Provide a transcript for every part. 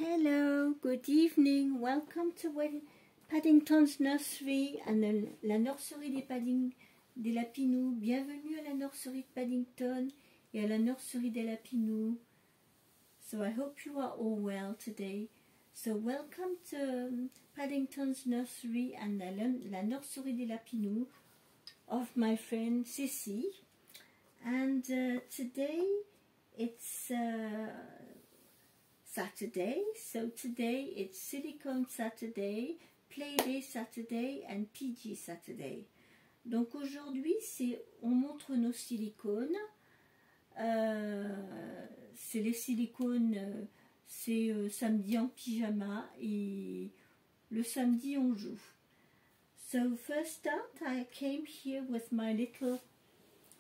Hello, good evening, welcome to Paddington's Nursery, la nurserie des Lapinous. Bienvenue à la nurserie de Paddington et à la nurserie des Lapinous. So I hope you are all well today. So welcome to Paddington's Nursery and la nurserie des Lapinous of my friend Cissy. And today it's Saturday, so today it's Silicone Saturday, Play Day Saturday and PG Saturday. Donc aujourd'hui on montre nos silicones. C'est les silicones, c'est samedi en pyjama et le samedi on joue. So first up I came here with my little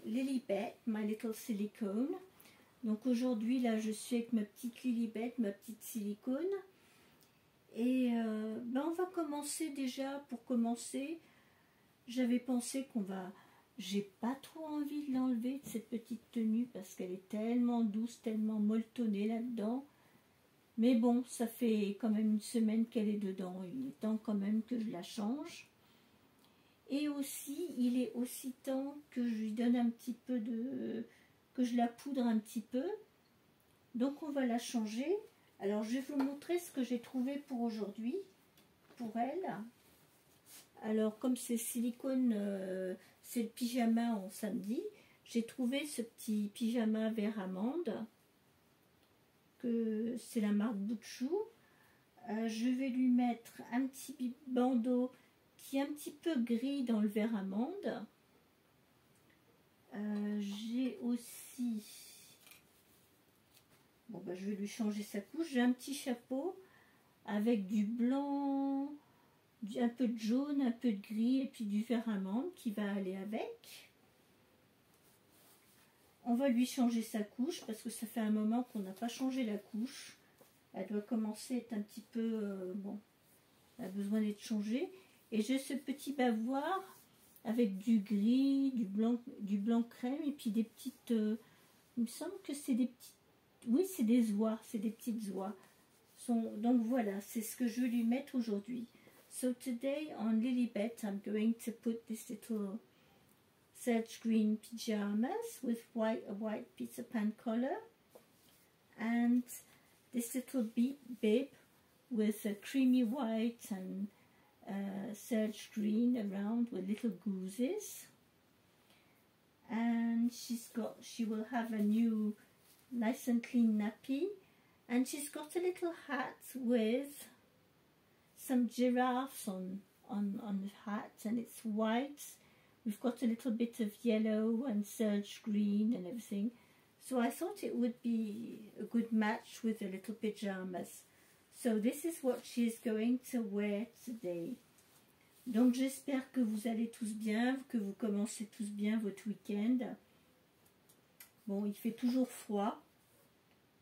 Lilibet, my little silicone. Donc aujourd'hui, là, je suis avec ma petite Lilibet, ma petite silicone. Et on va commencer déjà. Pour commencer, j'avais pensé j'ai pas trop envie de l'enlever, de cette petite tenue, parce qu'elle est tellement douce, tellement molletonnée là-dedans. Mais bon, ça fait quand même une semaine qu'elle est dedans. Il est temps quand même que je la change. Et aussi, il est aussi temps que je lui donne un petit peu que je la poudre un petit peu. Donc on va la changer. Alors je vais vous montrer ce que j'ai trouvé pour aujourd'hui, pour elle. Alors comme c'est silicone, c'est le pyjama en samedi, j'ai trouvé ce petit pyjama vert amande, que c'est la marque Bouchou. Je vais lui mettre un petit bandeau qui est un petit peu gris dans le vert amande. J'ai aussi, je vais lui changer sa couche. J'ai un petit chapeau avec du blanc, un peu de jaune, un peu de gris et puis du vert amande qui va aller avec. On va lui changer sa couche parce que ça fait un moment qu'on n'a pas changé la couche. Elle doit commencer à être un petit peu, elle a besoin d'être changée. Et j'ai ce petit bavoir avec du gris, du blanc crème et puis des petites, il me semble que c'est des petites, oui c'est des oies, c'est des petites oies. Donc voilà, c'est ce que je vais lui mettre aujourd'hui. So today on Lilibet I'm going to put this little serge green pyjamas with a white Peter Pan collar and this little bib with a creamy white and serge green around with little gooses, and she will have a new nice and clean nappy, and she's got a little hat with some giraffes on the hat, and it's white. We've got a little bit of yellow and serge green and everything, so I thought it would be a good match with the little pyjamas. So this is what she is going to wear today. Donc j'espère que vous allez tous bien, que vous commencez tous bien votre week-end. Bon, il fait toujours froid.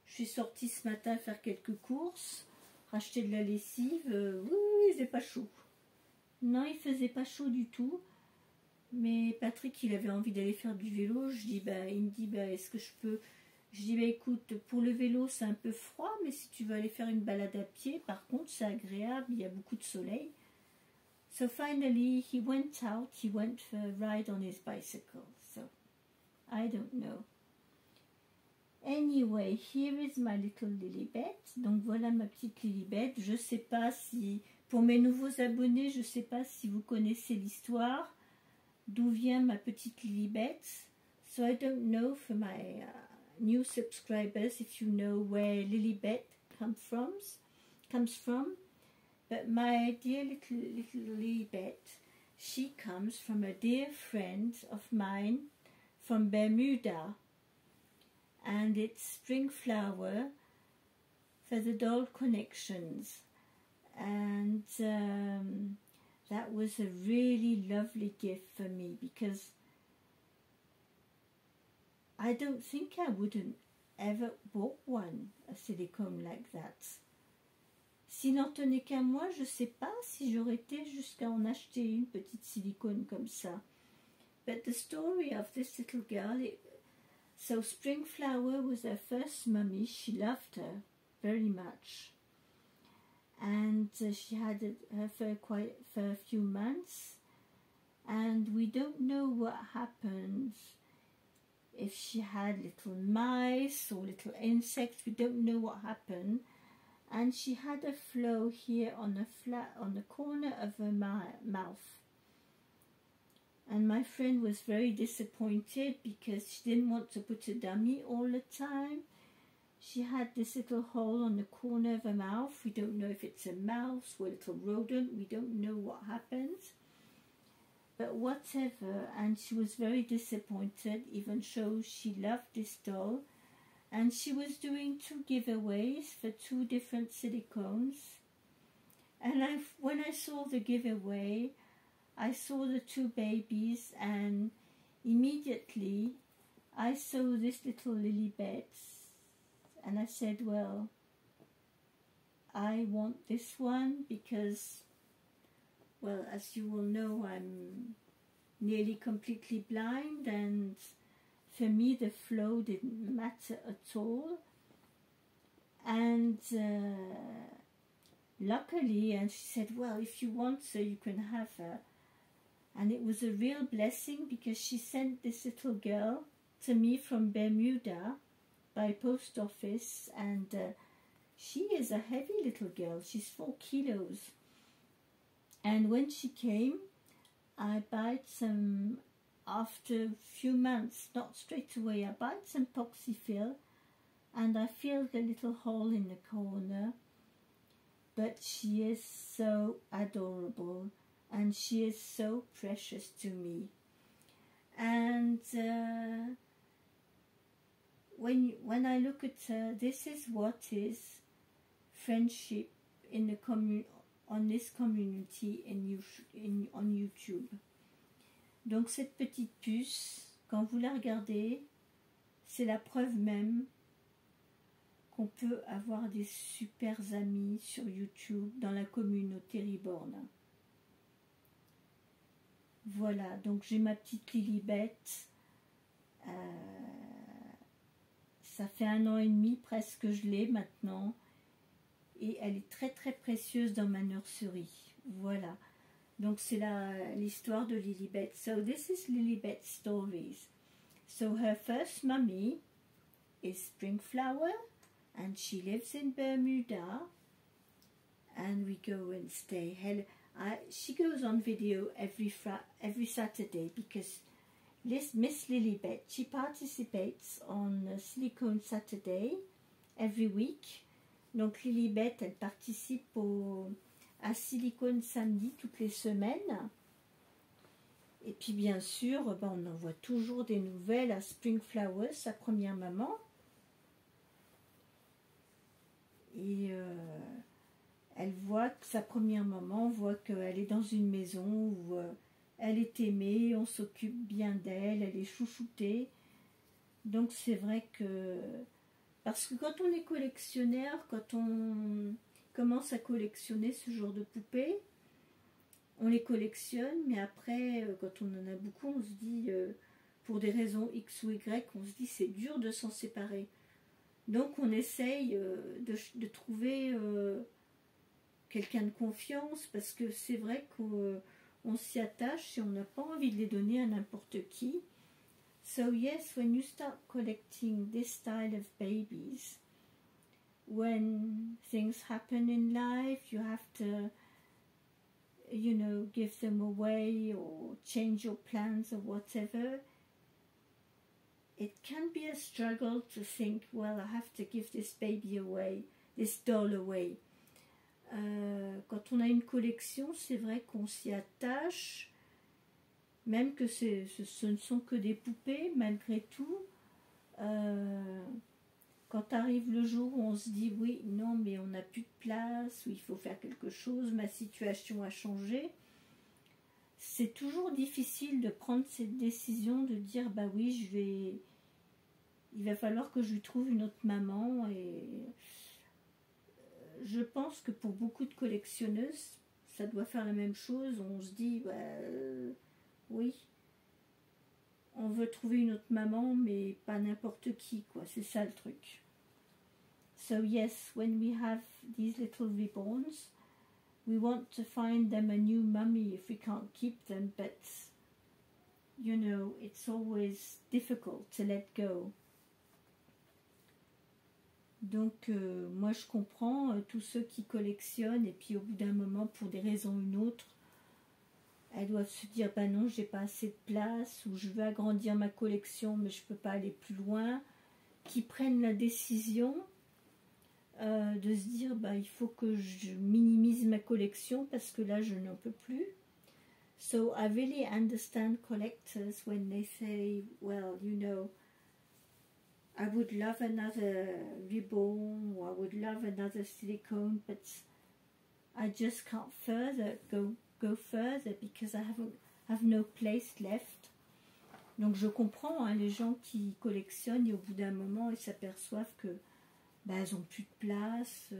Je suis sortie ce matin faire quelques courses, racheter de la lessive. Oui, il faisait pas chaud. Non, il faisait pas chaud du tout. Mais Patrick, il avait envie d'aller faire du vélo. Il me dit, est-ce que je peux... Je dis, écoute, pour le vélo, c'est un peu froid, mais si tu veux aller faire une balade à pied, par contre, c'est agréable, il y a beaucoup de soleil. So finally, he went out, he went for a ride on his bicycle. So, I don't know. Anyway, here is my little Lilibet. Donc voilà ma petite Lilibet. Je ne sais pas si, pour mes nouveaux abonnés, je ne sais pas si vous connaissez l'histoire, d'où vient ma petite Lilibet. So I don't know for my new subscribers if you know where Lilibet comes from. But my dear little Lilibet, she comes from a dear friend of mine from Bermuda, and it's Spring Flower for the Doll Connections, and that was a really lovely gift for me because I don't think I wouldn't ever bought one, a silicone like that. S'il n'en tenait qu'à moi, je ne sais pas si j'aurais été jusqu'à en acheter une petite silicone comme ça. But the story of this little girl, so Spring Flower was her first mummy. She loved her very much. and she had her for a few months, and we don't know what happens. If she had little mice or little insects, we don't know what happened. And she had a flow here on the corner of her mouth. And my friend was very disappointed because she didn't want to put a dummy all the time. She had this little hole on the corner of her mouth. We don't know if it's a mouse or a little rodent. We don't know what happens. But whatever, and she was very disappointed, even though she loved this doll. And she was doing 2 giveaways for 2 different silicones. And when I saw the giveaway, I saw the 2 babies, and immediately I saw this little Lilibet. And I said, well, I want this one because, well, as you will know, I'm nearly completely blind, and for me the flow didn't matter at all. And luckily, and she said, well, if you want her, you can have her. And it was a real blessing because she sent this little girl to me from Bermuda by post office, and she is a heavy little girl. She's 4 kilos. And when she came, I bought some, after a few months, not straight away, I bought some Poxyfil, and I filled a little hole in the corner. But she is so adorable, and she is so precious to me. And when I look at her, this is what is friendship in the on this community on YouTube. Donc cette petite puce, quand vous la regardez, c'est la preuve même qu'on peut avoir des super amis sur YouTube dans la communauté Reborn. Voilà, donc j'ai ma petite Lilibet. Ça fait 1 an et demi presque que je l'ai maintenant. Et elle est très très précieuse dans ma nurserie. Voilà. Donc c'est l'histoire de Lilibet. So this is Lilibet's stories. So her first mummy is Springflower, and she lives in Bermuda. And we go and stay. She goes on video every Saturday because Miss Lilibet, she participates on Silicone Saturday every week. Donc Lilibet, elle participe à Silicone Samedi toutes les semaines. Et puis bien sûr, on envoie toujours des nouvelles à Springflower, sa première maman. Et elle voit que sa première maman voit qu'elle est dans une maison où elle est aimée, on s'occupe bien d'elle, elle est chouchoutée. Donc c'est vrai que... Parce que quand on est collectionneur, quand on commence à collectionner ce genre de poupées, on les collectionne, mais après, quand on en a beaucoup, on se dit, pour des raisons X ou Y, on se dit c'est dur de s'en séparer. Donc on essaye de trouver quelqu'un de confiance, parce que c'est vrai qu'on s'y attache et on n'a pas envie de les donner à n'importe qui. So yes, when you start collecting this style of babies, when things happen in life, you have to, you know, give them away or change your plans or whatever. It can be a struggle to think, well, I have to give this baby away, this doll away. Quand on a une collection, c'est vrai qu'on s'y attache, même que ce ne sont que des poupées, malgré tout. Quand arrive le jour où on se dit, oui, non, mais on n'a plus de place, ou il faut faire quelque chose, ma situation a changé, c'est toujours difficile de prendre cette décision de dire, bah oui, il va falloir que je lui trouve une autre maman. Et je pense que pour beaucoup de collectionneuses, ça doit faire la même chose. On se dit, bah, oui, on veut trouver une autre maman, mais pas n'importe qui, quoi. C'est ça le truc. So yes, when we have these little reborns, we want to find them a new mummy if we can't keep them, but you know, it's always difficult to let go. Donc moi je comprends tous ceux qui collectionnent et puis au bout d'un moment, pour des raisons ou une autre, elles doivent se dire bah non, j'ai pas assez de place, ou je veux agrandir ma collection mais je peux pas aller plus loin, qui prennent la décision de se dire bah il faut que je minimise ma collection parce que là je n'en peux plus. So I really understand collectors when they say, well, you know, I would love another reborn, or I would love another silicone, but I just can't go further because I have no place left. Donc je comprends hein, les gens qui collectionnent et au bout d'un moment ils s'aperçoivent que bah, elles n'ont plus de place,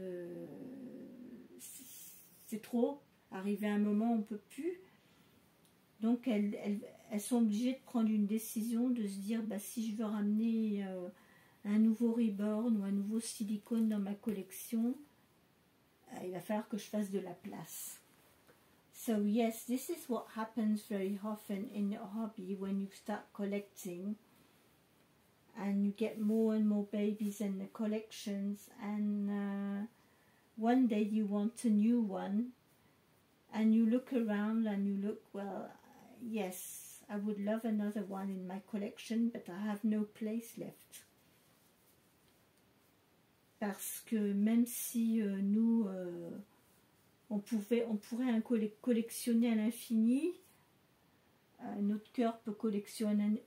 c'est trop, arrivé à un moment on ne peut plus. Donc elles sont obligées de prendre une décision, de se dire bah, si je veux ramener un nouveau reborn ou un nouveau silicone dans ma collection, il va falloir que je fasse de la place. So yes, this is what happens very often in your hobby when you start collecting and you get more and more babies in the collections, and one day you want a new one and you look around and you look, well, yes, I would love another one in my collection, but I have no place left. Parce que même si nous, on pourrait collectionner à l'infini, notre cœur peut collectionner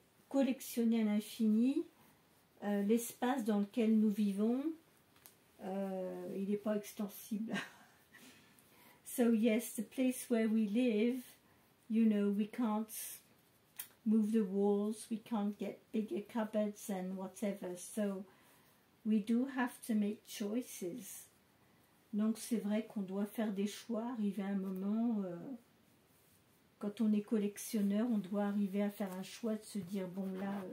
à l'infini, l'espace dans lequel nous vivons, il n'est pas extensible. So yes, the place where we live, you know, we can't move the walls, we can't get bigger cupboards and whatever, so we do have to make choices. Donc c'est vrai qu'on doit faire des choix, arriver à un moment, quand on est collectionneur, on doit arriver à faire un choix, de se dire bon là,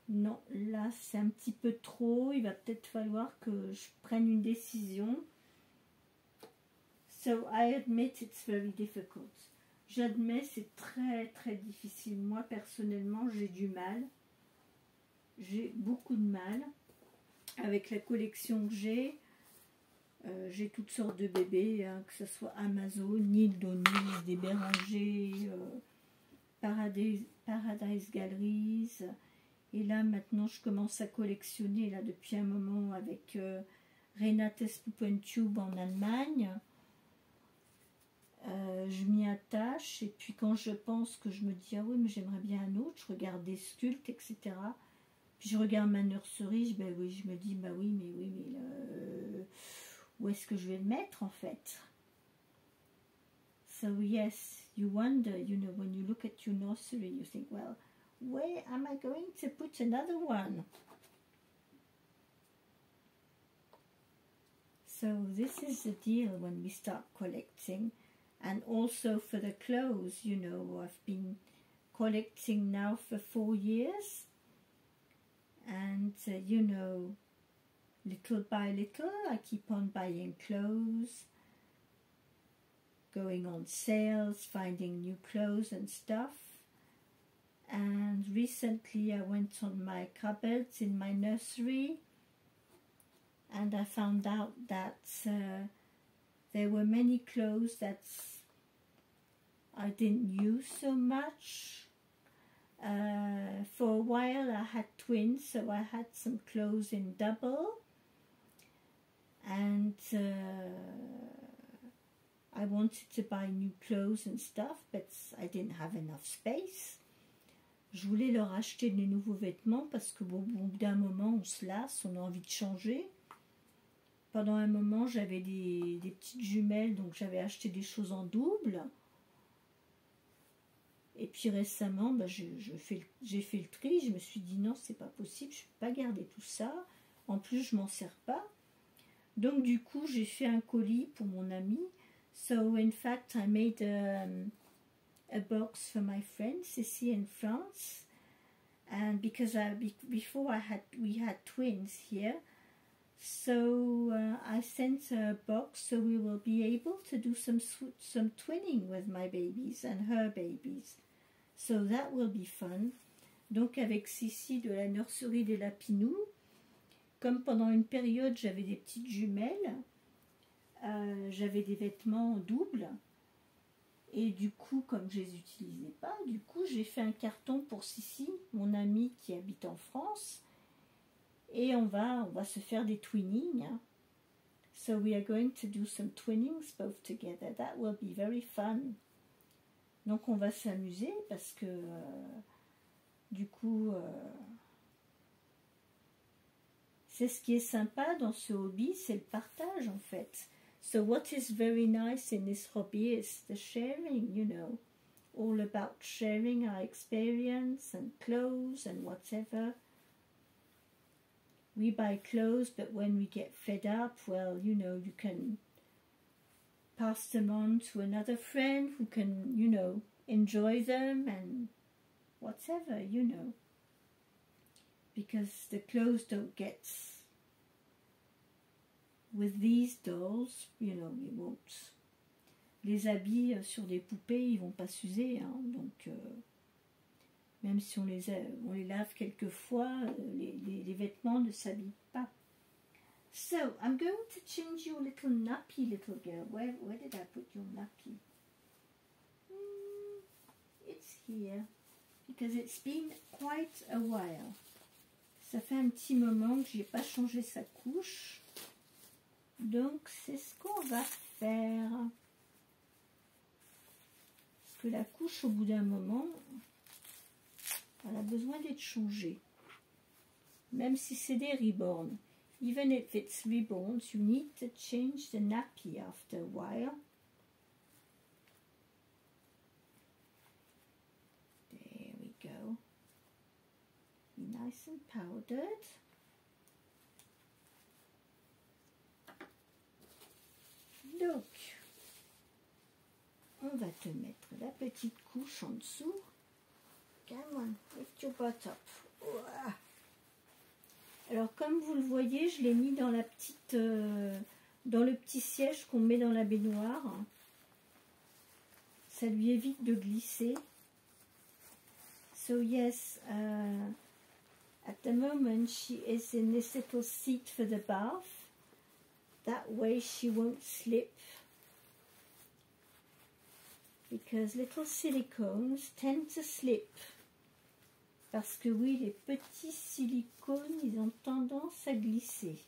non, là c'est un petit peu trop, il va peut-être falloir que je prenne une décision. So I admit it's very difficult. J'admets, c'est très très difficile. Moi personnellement, j'ai du mal. J'ai beaucoup de mal avec la collection que j'ai. J'ai toutes sortes de bébés, hein, que ce soit Amazon, Nil d'Onis, des Bérangers, Paradise Galleries. Et là maintenant je commence à collectionner là depuis un moment avec Renates Puppentube en Allemagne. Je m'y attache et puis quand je pense que je me dis ah oui mais j'aimerais bien un autre, je regarde des sculptes, etc. Puis je regarde ma nurserie, je me dis bah oui mais où est-ce que je vais le mettre en fait? So yes, you wonder, you know, when you look at your nursery, you think, well, where am I going to put another one? So this is the deal when we start collecting. And also for the clothes, you know, I've been collecting now for 4 years. And, you know, little by little, I keep on buying clothes, going on sales, finding new clothes and stuff. And recently I went on my cupboards in my nursery and I found out that there were many clothes that I didn't use so much. For a while I had twins, so I had some clothes in double. And I wanted to buy new clothes and stuff, but I didn't have enough space. Je voulais leur acheter des nouveaux vêtements parce que bon, au bout d'un moment on se lasse, on a envie de changer. Pendant un moment j'avais des petites jumelles, donc j'avais acheté des choses en double. Et puis récemment, bah, j'ai fait le tri, je me suis dit non, c'est pas possible, je ne peux pas garder tout ça. En plus, je m'en sers pas. Donc du coup, j'ai fait un colis pour mon ami. So in fact, I made a box for my friend Ceci in France. And because before we had twins here, So I sent her a box so we will be able to do some twinning with my babies and her babies. So that will be fun. Donc avec Sissi de la nurserie des Lapinous, comme pendant une période j'avais des petites jumelles, j'avais des vêtements doubles. Et du coup, comme je ne les utilisais pas, du coup j'ai fait un carton pour Sissi, mon amie qui habite en France. Et on va se faire des twinnings. So we are going to do some twinnings both together. That will be very fun. Donc on va s'amuser parce que du coup c'est ce qui est sympa dans ce hobby, c'est le partage en fait. So what is very nice in this hobby is the sharing, you know. All about sharing our experience and clothes and whatever. We buy clothes, but when we get fed up, well, you know, you can pass them on to another friend who can, you know, enjoy them and whatever, you know. Because the clothes don't get, with these dolls, you know, you won't. Les habits sur des poupées, ils vont pas s'user, hein, donc... même si on les lave quelquefois, les vêtements ne s'habillent pas. So, I'm going to change your little nappy, little girl. Where did I put your nappy? It's here. Because it's been quite a while. Ça fait un petit moment que je n'ai pas changé sa couche. Donc, c'est ce qu'on va faire. Parce que la couche, au bout d'un moment... elle a besoin d'être changée. Même si c'est des reborn. Even if it's reborn, you need to change the nappy after a while. There we go. Be nice and powdered. Donc, on va te mettre la petite couche en dessous. Come on, lift your butt up. Ouah. Alors comme vous le voyez, je l'ai mis dans la petite, dans le petit siège qu'on met dans la baignoire. Ça lui évite de glisser. So yes, at the moment she is in this little seat for the bath. That way she won't slip. Because little silicones tend to slip. Parce que oui, les petits silicones, ils ont tendance à glisser.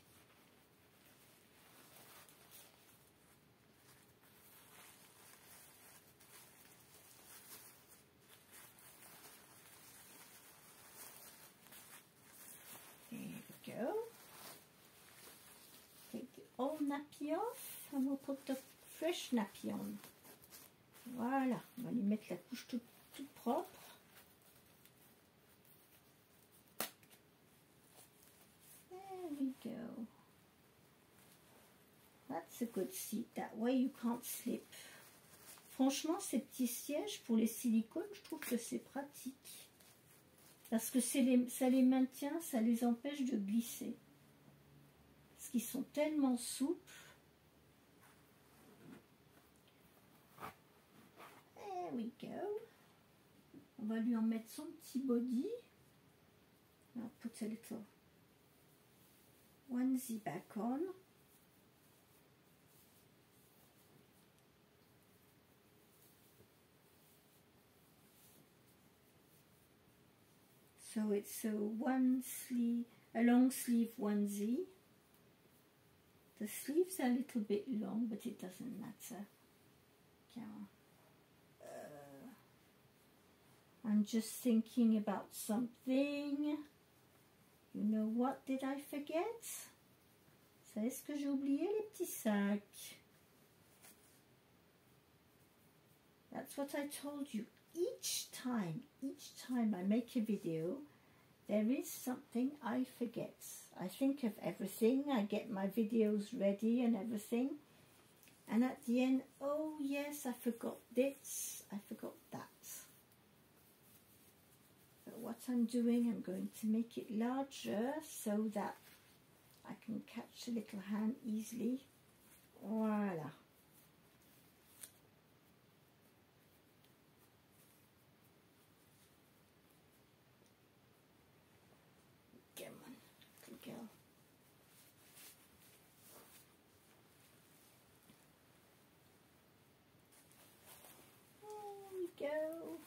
There we go. Take the old nappy off and we'll put the fresh nappy on. Voilà, on va lui mettre la couche toute propre. There we go. That's a good seat. That way you can't slip. Franchement, ces petits sièges pour les silicones, je trouve que c'est pratique. Parce que ça les maintient, ça les empêche de glisser. Parce qu'ils sont tellement souples. There we go. On va lui en mettre son petit body. I'll put a little onesie back on. So it's a long sleeve onesie. The sleeves are a little bit long, but it doesn't matter. I'm just thinking about something. You know what did I forget? Vous savez ce que j'ai oublié, les petits sacs? That's what I told you. Each time I make a video, there is something I forget. I think of everything, I get my videos ready and everything. And at the end, oh yes, I forgot this, I forgot that. But what I'm doing, I'm going to make it larger so that I can catch the little hand easily. Voila. Come on, little girl. There we go.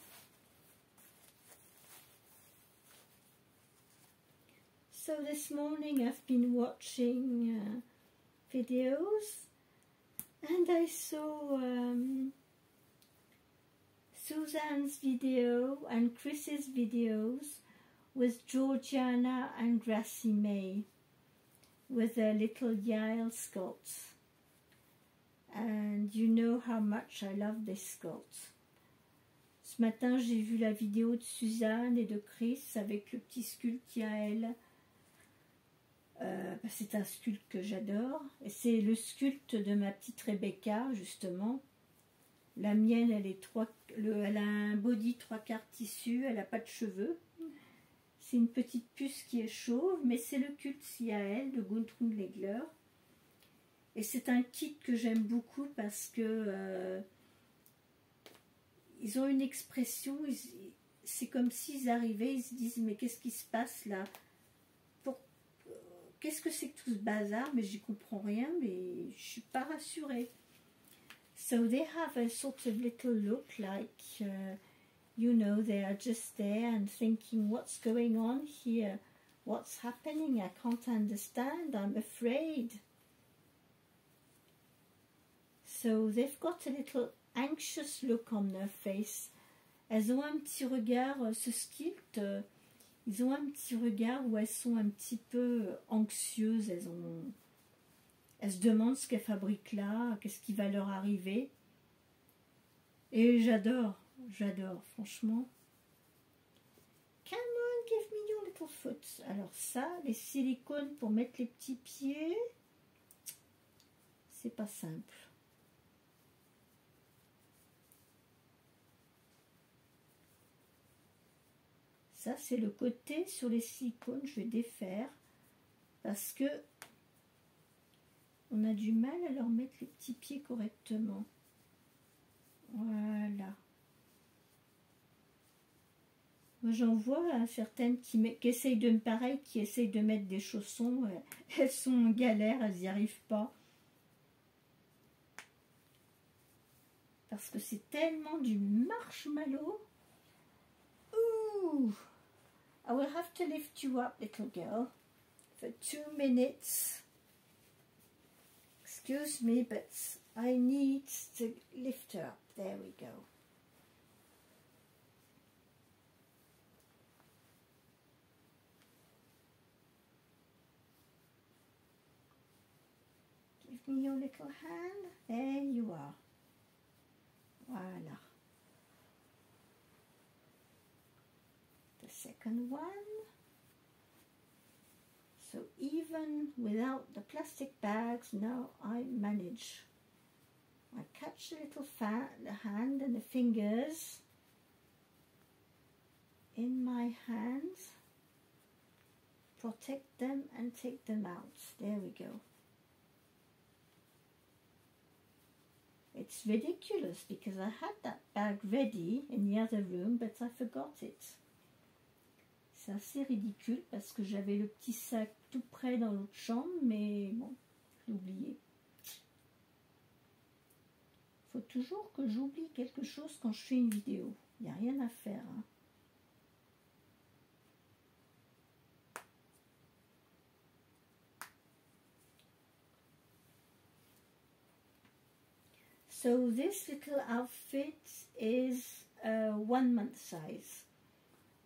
So this morning I've been watching videos, and I saw Suzanne's video and Chris's videos with Georgiana and Gracie May with their little Yale sculpts. And you know how much I love this sculpt. Ce matin, j'ai vu la vidéo de Suzanne et de Chris avec le petit sculpte Yael. C'est un sculpte que j'adore. Et c'est le sculpte de ma petite Rebecca, justement. La mienne, elle a un body 3/4 tissu, elle n'a pas de cheveux. C'est une petite puce qui est chauve, mais c'est le sculpte Yael de Guntrun Legler. Et c'est un kit que j'aime beaucoup parce que ils ont une expression, c'est comme s'ils arrivaient, ils se disent mais qu'est-ce qui se passe là? Qu'est-ce que c'est que tout ce bazar? Mais j'y comprends rien, mais je suis pas rassurée. So they have a sort of little look like, you know, they are just there and thinking, what's going on here? What's happening? I can't understand. I'm afraid. So they've got a little anxious look on their face. Elles ont un petit regard, ce sculpte, ils ont un petit regard où elles sont un petit peu anxieuses. Elles se demandent ce qu'elles fabriquent là, qu'est-ce qui va leur arriver. Et j'adore, franchement. Come on, give me your little foot. Alors ça, les silicones pour mettre les petits pieds, c'est pas simple. Ça, c'est le côté sur les silicones, je vais défaire parce que on a du mal à leur mettre les petits pieds correctement. Voilà. Moi, j'en vois certaines qui essayent de me pareil, qui essayent de mettre des chaussons. Elles sont en galère, elles n'y arrivent pas. Parce que c'est tellement du marshmallow. Ouh! I will have to lift you up, little girl, for 2 minutes. Excuse me, but I need to lift her up. There we go. Give me your little hand. There you are. Voilà. Second one. So even without the plastic bags, now I manage. I catch the little the hand and the fingers in my hands, protect them and take them out. There we go. It's ridiculous because I had that bag ready in the other room, but I forgot it. C'est assez ridicule parce que j'avais le petit sac tout près dans l'autre chambre, mais bon, je l'ai oublié. Il faut toujours que j'oublie quelque chose quand je fais une vidéo. Il n'y a rien à faire. Hein. So this little outfit is 1 month size.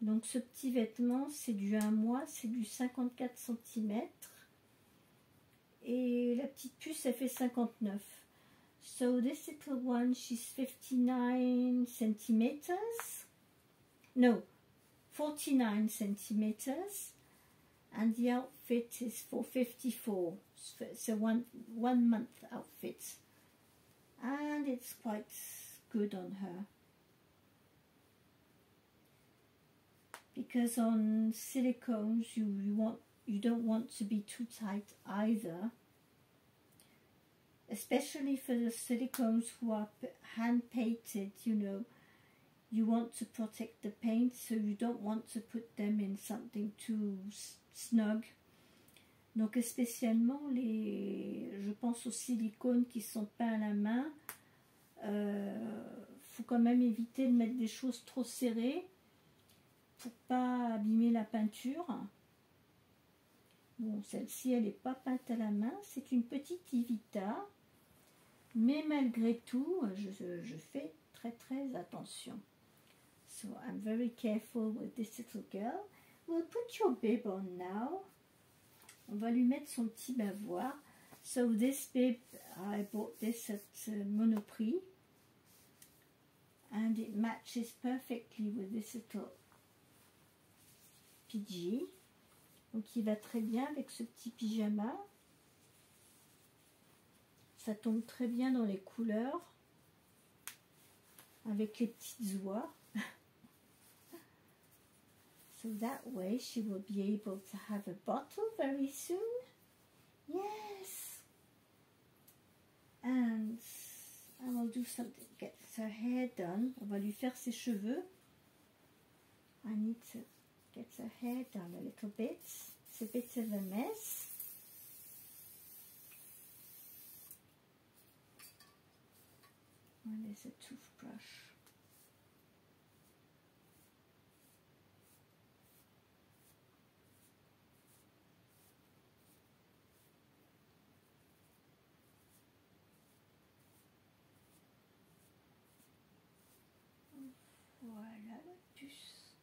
Donc ce petit vêtement, c'est du 1 mois, c'est du 54 cm. Et la petite puce, elle fait 59. So this little one, she's 59 centimeters. No, 49 centimeters. And the outfit is for 54. It's a one month outfit. And it's quite good on her. Because on silicones you want you don't want to be too tight either, especially for the silicones who are hand painted. You know, you want to protect the paint, so you don't want to put them in something too snug. Donc spécialement je pense aux silicones qui sont peints à la main, faut quand même éviter de mettre des choses trop serrées pour pas abîmer la peinture. Bon, celle-ci elle n'est pas peinte à la main, c'est une petite Ivita, mais malgré tout je fais très attention. So I'm very careful with this little girl. We'll put your bib on now. On va lui mettre son petit bavoir. So this bib, I bought this at Monoprix. And it matches perfectly with this little PG. Donc il va très bien avec ce petit pyjama. Ça tombe très bien dans les couleurs. Avec les petites oies. So that way she will be able to have a bottle very soon. Yes. And I will do something, get her hair done. On va lui faire ses cheveux. I need to get her hair done a little bit. It's a bit of a mess. And there's a toothbrush. Voilà la puce.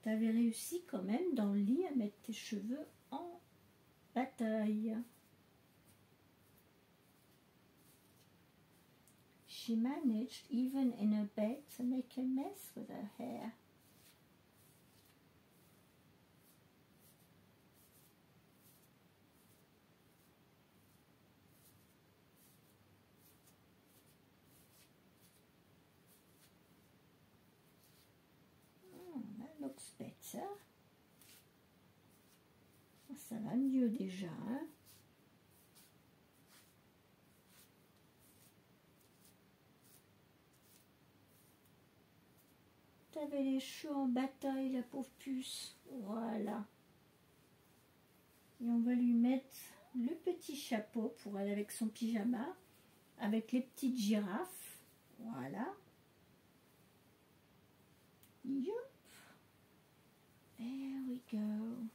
Tu avais réussi quand même dans le lit à mettre tes cheveux en bataille. She managed even in her bed to make a mess with her hair. Looks better. Ça va mieux déjà. Hein? T'avais les cheveux en bataille, la pauvre puce. Voilà. Et on va lui mettre le petit chapeau pour aller avec son pyjama, avec les petites girafes. Voilà. Yup. There we go.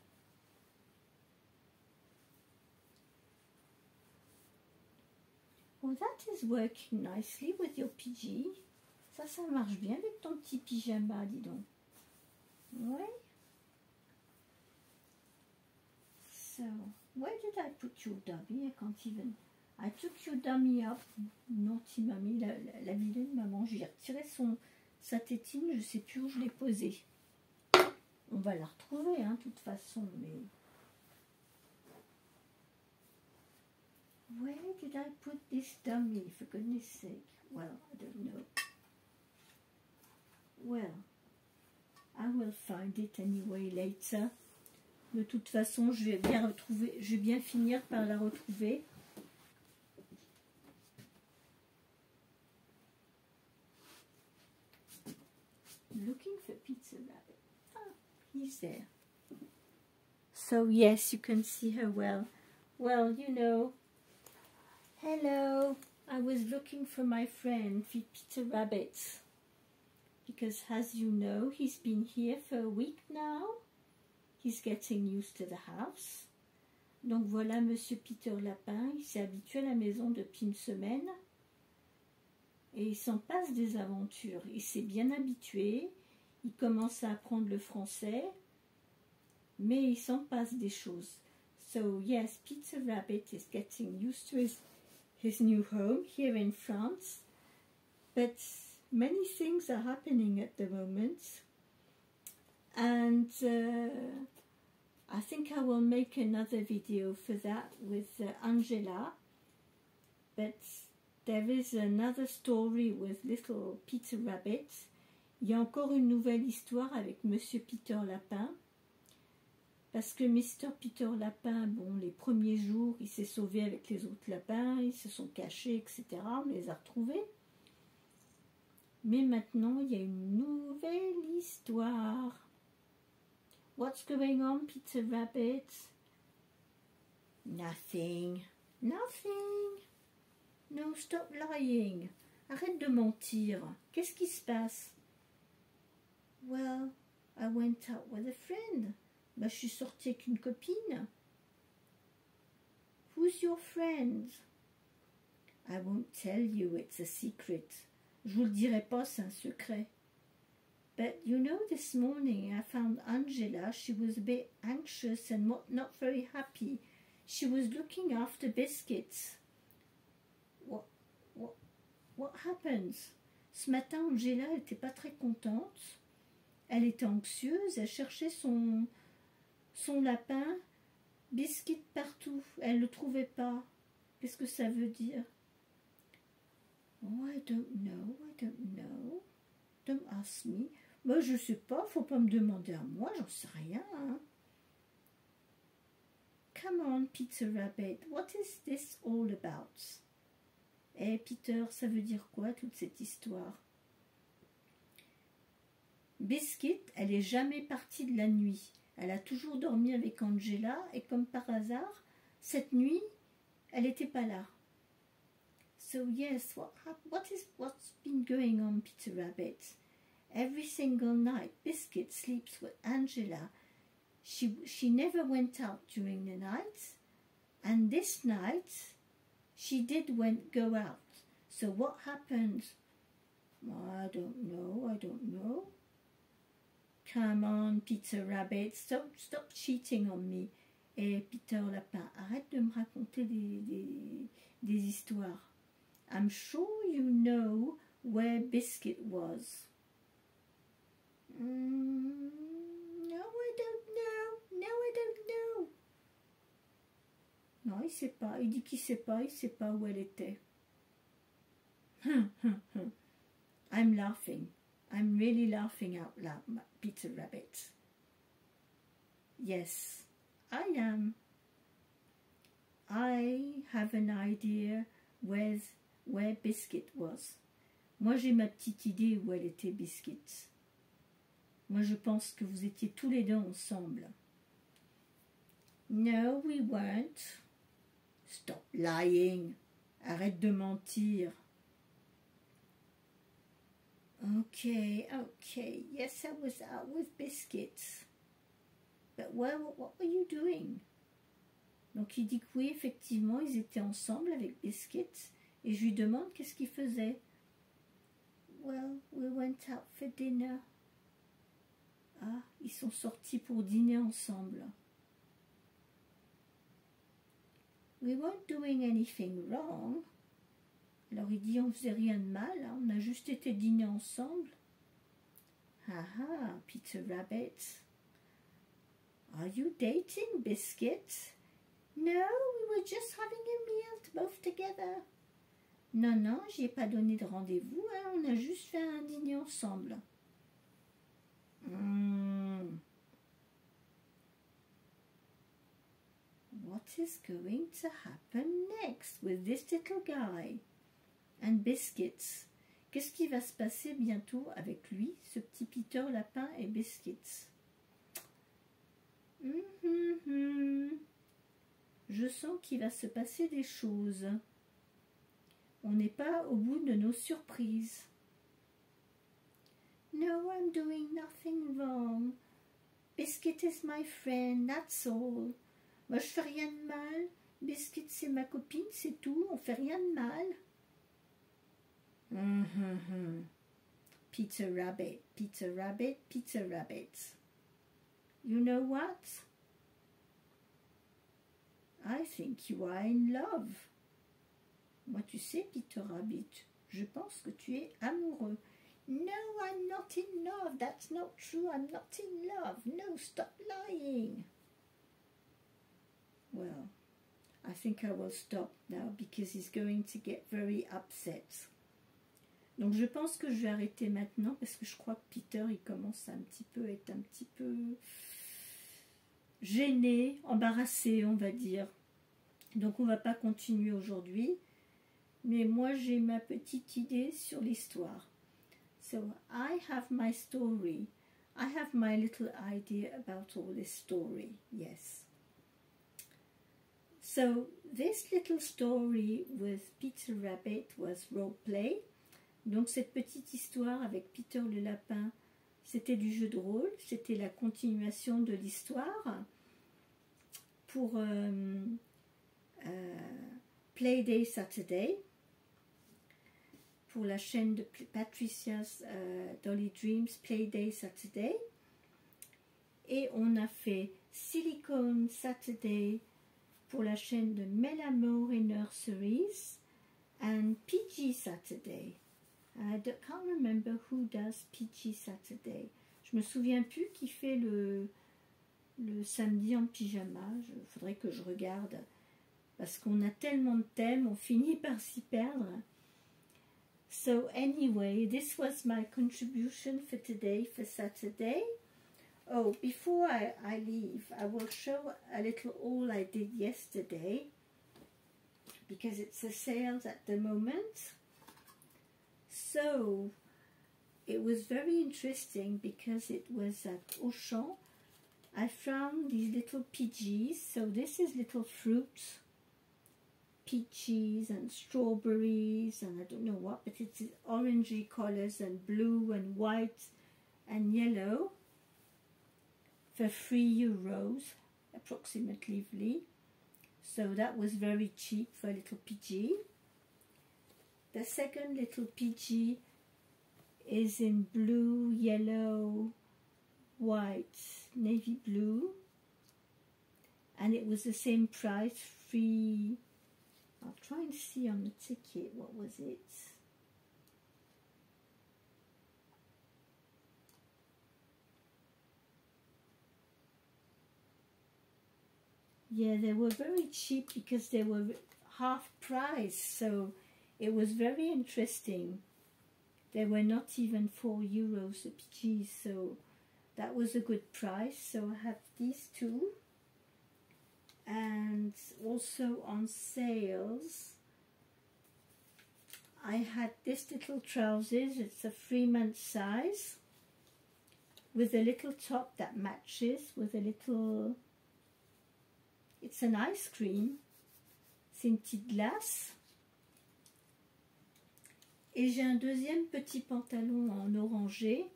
Well, that is working nicely with your PG. Ça marche bien avec ton petit pyjama, dis donc. Ouais. So, where did I put your dummy? I can't even... I took your dummy up. Naughty mamie, la vilaine maman. J'ai retiré sa tétine, je ne sais plus où je l'ai posée. On va la retrouver, hein, de toute façon, mais... Where did I put this dummy, for goodness sake? Well, I don't know. Well, I will find it anyway later. De toute façon, je vais bien finir par la retrouver. Looking for Pizza Rabbit. Ah, he's there. So yes, you can see her well. Well, you know. Hello. I was looking for my friend Peter Rabbit. Because as you know, he's been here for a week now. He's getting used to the house. Donc voilà Monsieur Peter Lapin, il s'est habitué à la maison depuis une semaine. Et il s'en passe des aventures. Il s'est bien habitué. Il commence à apprendre le français. Mais il s'en passe des choses. So yes, Peter Rabbit is getting used to his new home here in France. But many things are happening at the moment. And I think I will make another video for that with Angela. But there is another story with little Peter Rabbit. Il y a encore une nouvelle histoire avec Monsieur Peter Lapin. Parce que Mr. Peter Lapin, bon, les premiers jours, il s'est sauvé avec les autres lapins, ils se sont cachés, etc. On les a retrouvés. Mais maintenant, il y a une nouvelle histoire. What's going on, Peter Rabbit? Nothing. Nothing. No, stop lying. Arrête de mentir. Qu'est-ce qui se passe? Well, I went out with a friend. Bah, je suis sortie avec une copine. Who's your friend? I won't tell you, it's a secret. Je vous le dirai pas, c'est un secret. But you know, this morning I found Angela. She was a bit anxious and not very happy. She was looking after Biscuits. What happened? Ce matin, Angela n'était pas très contente. Elle était anxieuse, elle cherchait son lapin, Biscuit partout. Elle ne le trouvait pas. Qu'est-ce que ça veut dire? Oh, I don't know. Don't ask me. Moi, je sais pas, faut pas me demander à moi, j'en sais rien. Hein. Come on, Peter Rabbit, what is this all about? Eh, Peter, ça veut dire quoi, toute cette histoire? Biscuit, elle est jamais partie de la nuit. Elle a toujours dormi avec Angela et comme par hasard, cette nuit, elle n'était pas là. So yes, what's been going on, Peter Rabbit? Every single night, Biscuit sleeps with Angela. She never went out during the night, and this night she did go out. So what happened? I don't know. Come on, Peter Rabbit, stop cheating on me. Et Peter Lapin, arrête de me raconter des histoires. I'm sure you know where Biscuit was. No, I don't know. Non, il sait pas. Il dit qu'il sait pas. Il sait pas où elle était. I'm laughing. I'm really laughing out loud, Peter Rabbit. Yes, I am. I have an idea where Biscuit was. Moi, j'ai ma petite idée où elle était, Biscuit. Moi, je pense que vous étiez tous les deux ensemble. No, we weren't. Stop lying. Arrête de mentir. Okay. Yes, I was out with Biscuit. But what were you doing? Donc, il dit que oui, effectivement, ils étaient ensemble avec Biscuit. Et je lui demande qu'est-ce qu'il faisait. Well, we went out for dinner. Ah, ils sont sortis pour dîner ensemble. We weren't doing anything wrong. Alors il dit on faisait rien de mal, hein, on a juste été dîner ensemble. Ah, Peter Rabbit. Are you dating, Biscuit? No, we were just having a meal both together. Non, j'y ai pas donné de rendez-vous, hein, on a juste fait un dîner ensemble. What is going to happen next with this little guy and Biscuits? Qu'est-ce qui va se passer bientôt avec lui, ce petit Peter Lapin et Biscuits? Je sens qu'il va se passer des choses. On n'est pas au bout de nos surprises. No, I'm doing nothing wrong. Biscuit is my friend, that's all. Moi, je fais rien de mal. Biscuit, c'est ma copine, c'est tout. On fait rien de mal. Peter Rabbit. You know what? I think you are in love. Moi, tu sais, Peter Rabbit, je pense que tu es amoureux. No, I'm not in love. That's not true. I'm not in love. No, stop lying. Well, I think I will stop now because he's going to get very upset. Donc je pense que je vais arrêter maintenant parce que je crois que Peter il commence à être un petit peu gêné, embarrassé on va dire. Donc on va pas continuer aujourd'hui. Mais moi j'ai ma petite idée sur l'histoire. So I have my story. I have my little idea about all this story. Yes. So this little story with Peter Rabbit was role play. Donc cette petite histoire avec Peter le lapin, c'était du jeu de rôle, c'était la continuation de l'histoire pour Playday Saturday, pour la chaîne de Patricia's Dolly Dreams Playday Saturday. Et on a fait Silicone Saturday pour la chaîne de Melamore et Nurseries and PG Saturday. I can't remember who does PG Saturday. Je me souviens plus qui fait le samedi en pyjama. Il faudrait que je regarde. Parce qu'on a tellement de thèmes, on finit par s'y perdre. So anyway, this was my contribution for today, for Saturday. Oh, before I leave, I will show a little haul I did yesterday. Because it's a sale at the moment. So, it was very interesting because it was at Auchan. I found these little PGs. So this is little fruit, peaches and strawberries and I don't know what, but it's orangey colors and blue and white and yellow for €3 approximately. So that was very cheap for a little PG. The second little PG is in blue, yellow, white, navy blue. And it was the same price, free. I'll try and see on the ticket, what was it? Yeah, they were very cheap because they were half price, so it was very interesting. They were not even €4 a PG, so that was a good price. So I have these two. And also on sales, I had this little trousers. It's a 3-month size with a little top that matches with a little... It's an ice cream. C'est une petite glace. Et j'ai un deuxième petit pantalon en orangé,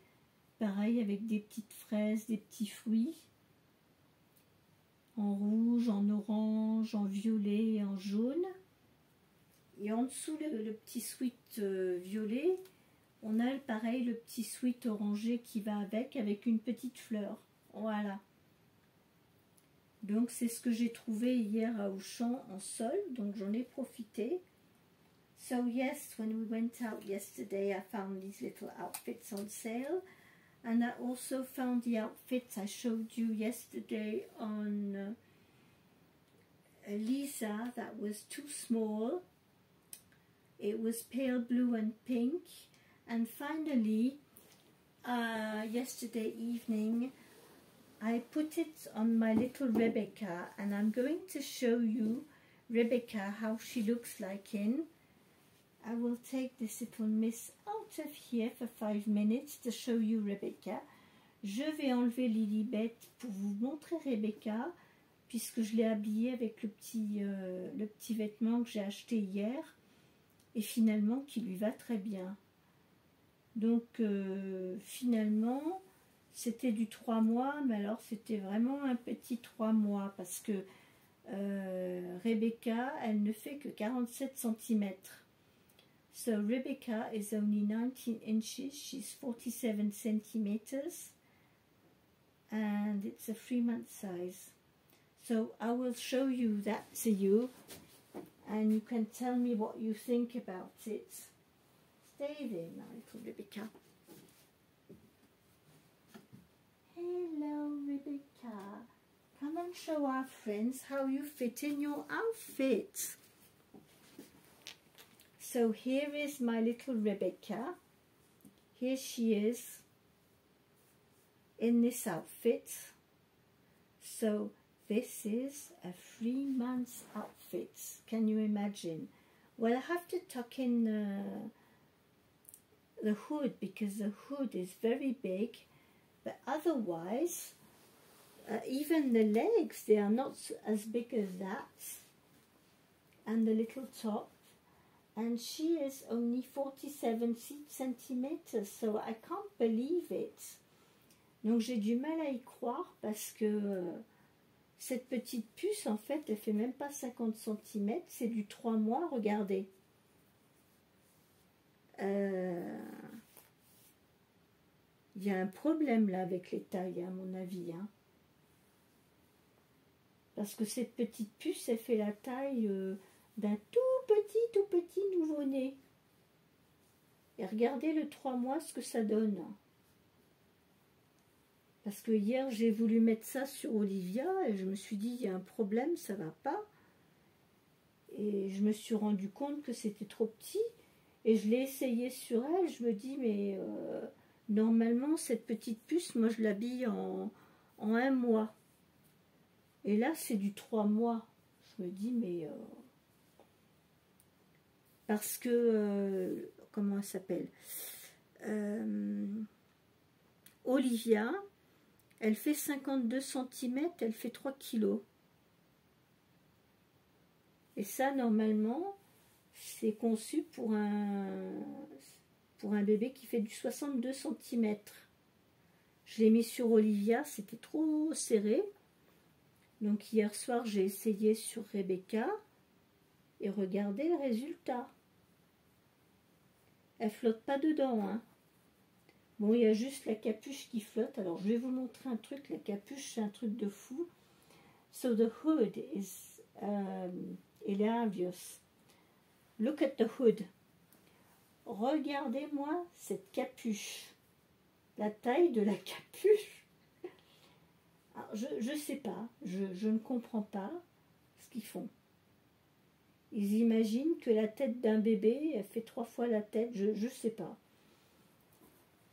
pareil avec des petites fraises, des petits fruits, en rouge, en orange, en violet et en jaune. Et en dessous le petit sweat violet, on a pareil le petit sweat orangé qui va avec une petite fleur. Voilà. Donc c'est ce que j'ai trouvé hier à Auchan en solde, donc j'en ai profité. So yes, when we went out yesterday, I found these little outfits on sale. And I also found the outfits I showed you yesterday on Lisa that was too small. It was pale blue and pink. And finally, yesterday evening, I put it on my little Rebecca. And I'm going to show you Rebecca, how she looks like in. I will take this little miss out of here for 5 minutes to show you Rebecca. Je vais enlever Lilibet pour vous montrer Rebecca, puisque je l'ai habillée avec le petit vêtement que j'ai acheté hier, et finalement qui lui va très bien. Donc finalement, c'était du 3 mois, mais alors c'était vraiment un petit 3 mois, parce que Rebecca, elle ne fait que 47 cm. So Rebecca is only 19 inches, she's 47 centimeters, and it's a 3-month size. So I will show you that to you, and you can tell me what you think about it. Stay there, my little Rebecca. Hello, Rebecca. Come and show our friends how you fit in your outfit. So here is my little Rebecca. Here she is in this outfit. So this is a 3-month outfit. Can you imagine? Well, I have to tuck in the hood because the hood is very big, but otherwise even the legs, they are not as big as that, and the little top. And she is only 47 centimeters, so I can't believe it. Donc j'ai du mal à y croire parce que cette petite puce, en fait, elle fait même pas 50 cm, c'est du 3 mois, regardez. Il y a un problème là avec les tailles, à mon avis. Hein. Parce que cette petite puce, elle fait la taille d'un tout petit nouveau-né. Et regardez le 3 mois, ce que ça donne. Parce que hier, j'ai voulu mettre ça sur Olivia et je me suis dit, il y a un problème, ça va pas. Et je me suis rendu compte que c'était trop petit. Et je l'ai essayé sur elle. Je me dis, mais normalement, cette petite puce, moi, je l'habille en 1 mois. Et là, c'est du 3 mois. Je me dis, mais... parce que... comment elle s'appelle Olivia, elle fait 52 cm, elle fait 3 kilos. Et ça, normalement, c'est conçu pour un bébé qui fait du 62 cm. Je l'ai mis sur Olivia, c'était trop serré. Donc hier soir, j'ai essayé sur Rebecca. Et regardez le résultat. Elle flotte pas dedans. Hein. Bon, il y a juste la capuche qui flotte. Alors, je vais vous montrer un truc. La capuche, c'est un truc de fou. So the hood is hilarious. Look at the hood. Regardez-moi cette capuche. La taille de la capuche. Alors, je ne sais pas. Je ne comprends pas ce qu'ils font. Ils imaginent que la tête d'un bébé, elle fait 3 fois la tête. Je ne sais pas.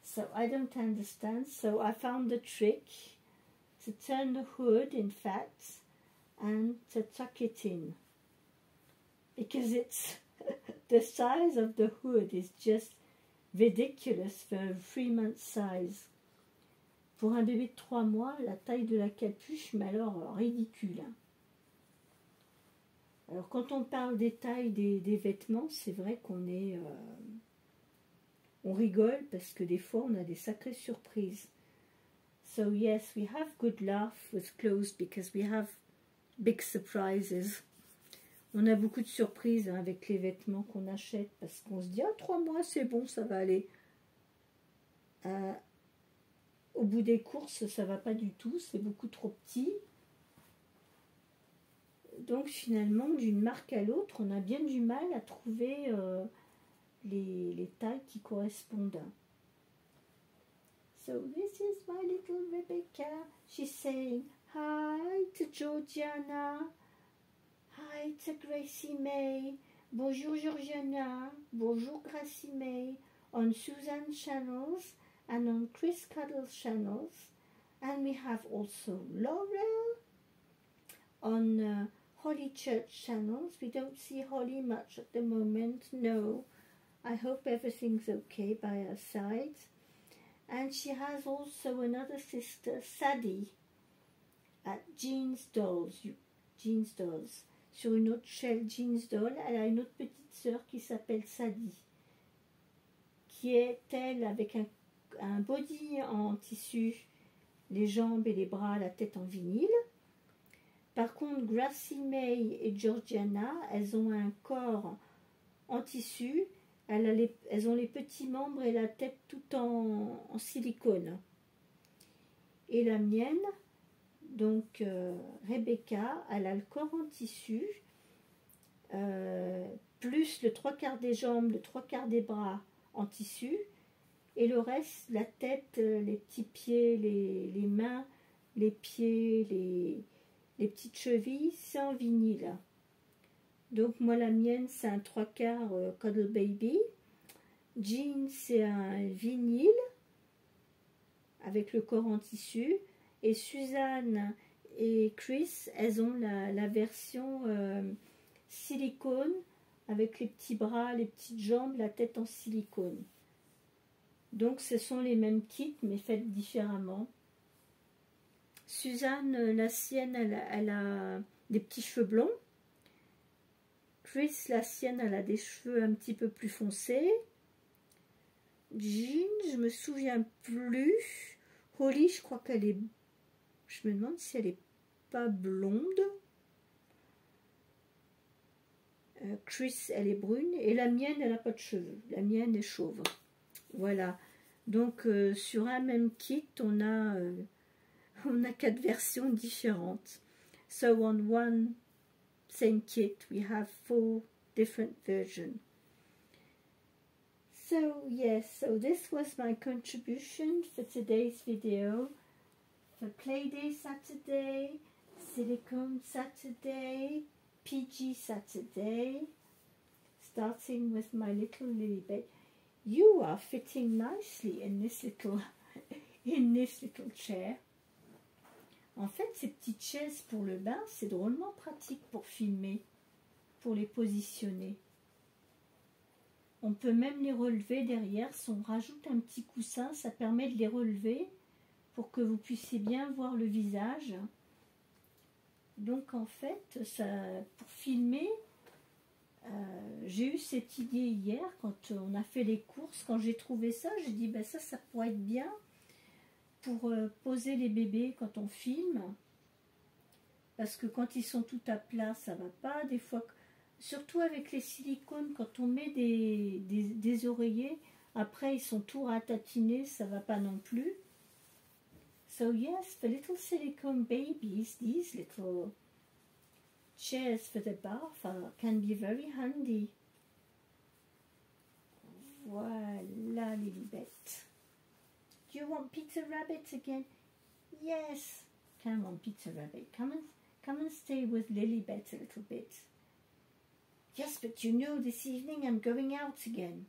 So I don't understand. So I found the trick to turn the hood, in fact, and to tuck it in. Because it's the size of the hood is just ridiculous for a 3-month size. Pour un bébé de 3 mois, la taille de la capuche, mais alors ridicule. Hein. Alors quand on parle des tailles des vêtements, c'est vrai qu'on est... on rigole parce que des fois on a des sacrées surprises. So yes, we have good laugh with clothes because we have big surprises. On a beaucoup de surprises hein, avec les vêtements qu'on achète parce qu'on se dit ah 3 mois c'est bon, ça va aller. Au bout des courses, ça va pas du tout, c'est beaucoup trop petit. Donc finalement, d'une marque à l'autre, on a bien du mal à trouver les tailles qui correspondent. So this is my little Rebecca. She's saying hi to Georgiana. Hi to Gracie May. Bonjour Georgiana. Bonjour Gracie May. On Susan channels and on Chris Cuddles channels. And we have also Laurel on Holly Church channels. We don't see Holly much at the moment. No. I hope everything's okay by her side. And she has also another sister, Sadie, at Jean's Dolls. Jean's Dolls. Sur une autre chaîne, Jean's Doll, elle a une autre petite sœur qui s'appelle Sadie, qui est, elle, avec un body en tissu, les jambes et les bras, la tête en vinyle. Par contre, Gracie May et Georgiana, elles ont un corps en tissu. Elles ont les petits membres et la tête tout en silicone. Et la mienne, donc Rebecca, elle a le corps en tissu, plus le 3/4 des jambes, le 3/4 des bras en tissu, et le reste, la tête, les petits pieds, les mains, les pieds, les petites chevilles, c'est en vinyle. Donc moi la mienne c'est un 3/4 Cuddle Baby. Jean c'est un vinyle avec le corps en tissu. Et Suzanne et Chris, elles ont la version silicone avec les petits bras, les petites jambes, la tête en silicone. Donc ce sont les mêmes kits mais faites différemment. Suzanne, la sienne, elle a des petits cheveux blonds. Chris, la sienne, elle a des cheveux un petit peu plus foncés. Jean, je me souviens plus. Holly, je crois qu'elle est... Je me demande si elle est pas blonde. Chris, elle est brune. Et la mienne, elle n'a pas de cheveux. La mienne est chauve. Voilà. Donc, sur un même kit, on a 4 versions différentes. So, on one same kit, we have 4 different versions. So, yes, so this was my contribution for today's video. For Playday Saturday, Silicone Saturday, PG Saturday, starting with my little Lilibet. You are fitting nicely in this little chair. En fait, ces petites chaises pour le bain, c'est drôlement pratique pour filmer, pour les positionner. On peut même les relever derrière. Si on rajoute un petit coussin, ça permet de les relever pour que vous puissiez bien voir le visage. Donc en fait, ça, pour filmer, j'ai eu cette idée hier quand on a fait les courses. Quand j'ai trouvé ça, j'ai dit ben ça pourrait être bien pour poser les bébés quand on filme. Parce que quand ils sont tout à plat, ça va pas. Des fois, surtout avec les silicones, quand on met des oreillers, après ils sont tout ratatinés, ça va pas non plus. So yes, for little silicone babies, these little chairs for the bath can be very handy. Voilà, Lilibet. Do you want Peter Rabbit again? Yes. Come on, Peter Rabbit. Come and stay with Lilibet a little bit. Yes, but you know, this evening I'm going out again.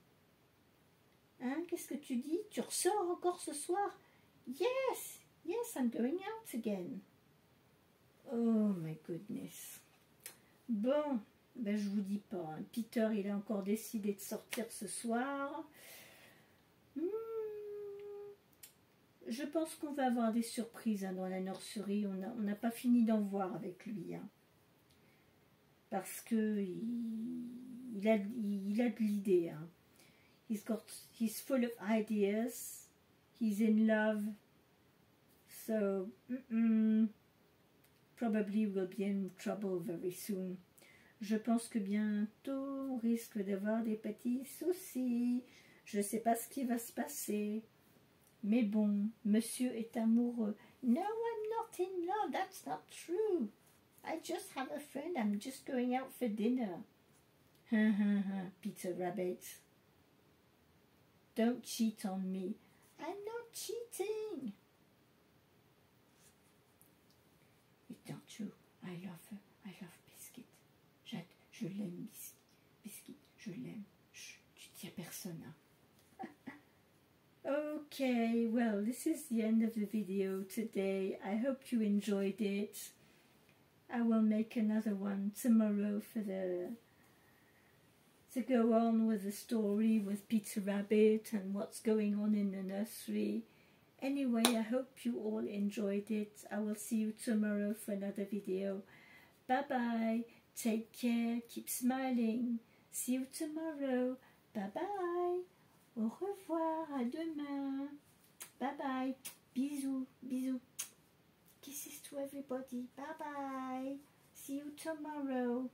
Hein, qu'est-ce que tu dis? Tu ressors encore ce soir? Yes. Yes, I'm going out again. Oh my goodness. Bon, ben je vous dis pas. Hein. Peter, il a encore décidé de sortir ce soir. Je pense qu'on va avoir des surprises hein, dans la nurserie. On n'a pas fini d'en voir avec lui. Hein. Parce que il a de l'idée. Hein. He's full of ideas. He's in love. So, probably we'll be in trouble very soon. Je pense que bientôt, on risque d'avoir des petits soucis. Je ne sais pas ce qui va se passer. Mais bon, monsieur est amoureux. No, I'm not in love. That's not true. I just have a friend. I'm just going out for dinner. Peter Rabbit. Don't cheat on me. I'm not cheating. Don't you? I love her. I love Biscuit. Je l'aime, Biscuit. Je l'aime. Tu dis à personne. Hein? Okay, well, this is the end of the video today. I hope you enjoyed it. I will make another one tomorrow to go on with the story with Peter Rabbit and what's going on in the nursery. Anyway, I hope you all enjoyed it. I will see you tomorrow for another video. Bye-bye. Take care. Keep smiling. See you tomorrow. Bye-bye. Au revoir. À demain. Bye-bye. Bisous. Bisous. Kisses to everybody. Bye-bye. See you tomorrow.